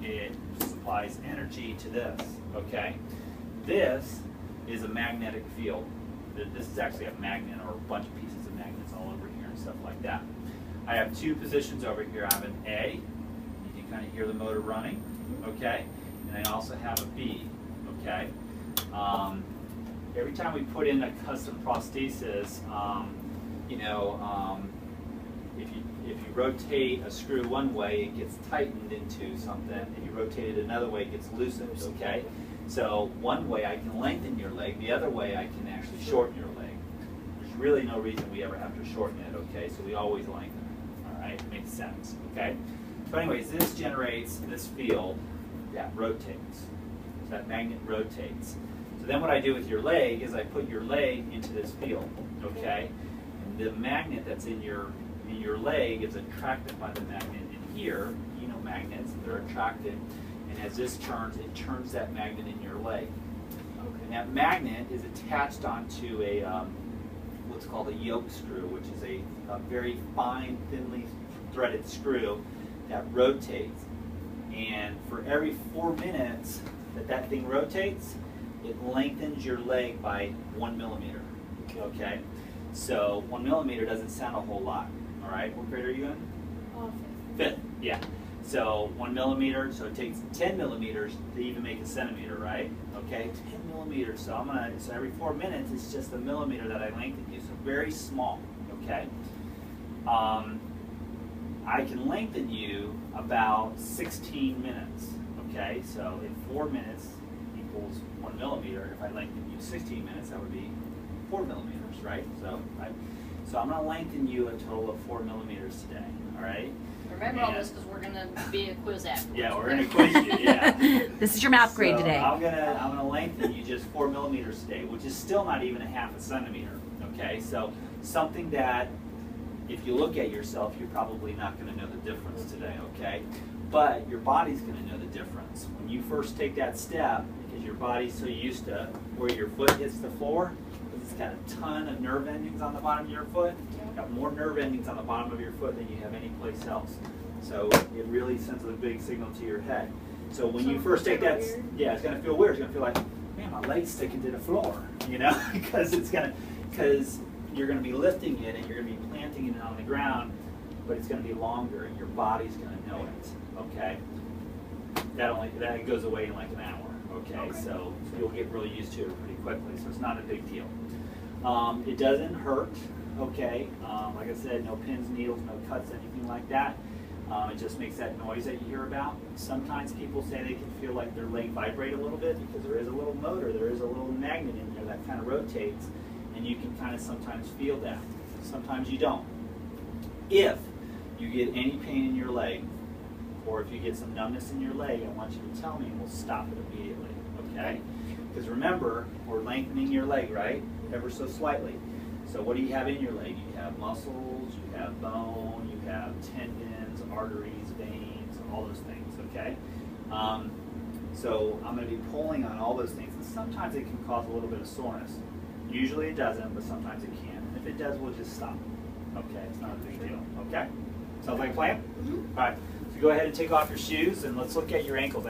it supplies energy to this, okay? This is a magnetic field. This is actually a magnet or a bunch of pieces of magnets all over here and stuff like that. I have two positions over here. I have an A, you can kind of hear the motor running, okay? And I also have a B, okay? Every time we put in a custom prosthesis, if you rotate a screw one way, it gets tightened into something. If you rotate it another way, it gets loosened, okay? So one way I can lengthen your leg, the other way I can actually shorten your leg. There's really no reason we ever have to shorten it, okay? So we always lengthen it, all right? It makes sense, okay? So anyways, this generates this field that rotates. So that magnet rotates. So then what I do with your leg is I put your leg into this field, okay? And the magnet that's in your leg is attracted by the magnet in here. You know magnets, they're attracted. And as this turns, it turns that magnet in your leg. Okay. And that magnet is attached onto a what's called a yoke screw, which is a very fine, thinly threaded screw that rotates. And for every 4 minutes that thing rotates, it lengthens your leg by 1 millimeter. Okay? So 1 millimeter doesn't sound a whole lot. All right, what grade are you in? Fifth, yeah. So 1 millimeter, so it takes 10 millimeters to even make a centimeter, right? Okay, 10 millimeters. So so every 4 minutes, it's just a millimeter that I lengthen you. So very small, okay? I can lengthen you about 16 minutes, okay? So in 4 minutes equals 1 millimeter. If I lengthen you 16 minutes, that would be 4 millimeters, right? So I'm going to lengthen you a total of 4 millimeters today, all right? Remember all this because we're going to be a quiz afterwards. Yeah, we're going to quiz you, yeah. This is your math grade So today. I'm gonna lengthen you just 4 millimeters today, which is still not even a half a centimeter, okay? So something that, if you look at yourself, you're probably not going to know the difference today, okay? But your body's going to know the difference. When you first take that step, because your body's so used to where your foot hits the floor, it's got a ton of nerve endings on the bottom of your foot. You've got more nerve endings on the bottom of your foot than you have any place else. So it really sends a big signal to your head. So when you first take that, yeah, it's going to feel weird. It's going to feel like, man, my leg's sticking to the floor, you know, because you're going to be lifting it and you're going to be planting it on the ground, but it's going to be longer and your body's going to know it, okay? That goes away in like an hour, okay? So you'll get really used to it pretty quickly, so it's not a big deal. It doesn't hurt, okay? Like I said, no pins, needles, no cuts, anything like that. It just makes that noise that you hear about. Sometimes people say they can feel like their leg vibrate a little bit because there is a little motor, there is a little magnet in there that kind of rotates, and you can kind of sometimes feel that. Sometimes you don't. If you get any pain in your leg, or if you get some numbness in your leg, I want you to tell me and we'll stop it immediately, okay? Because remember, we're lengthening your leg, right? Ever so slightly. So what do you have in your leg? You have muscles, you have bone, you have tendons, arteries, veins, all those things, okay? So I'm going to be pulling on all those things, and sometimes it can cause a little bit of soreness. Usually it doesn't, but sometimes it can. And if it does, we'll just stop. Okay, it's not a big deal, okay? Sounds like a plan? All right, so go ahead and take off your shoes, and let's look at your ankles.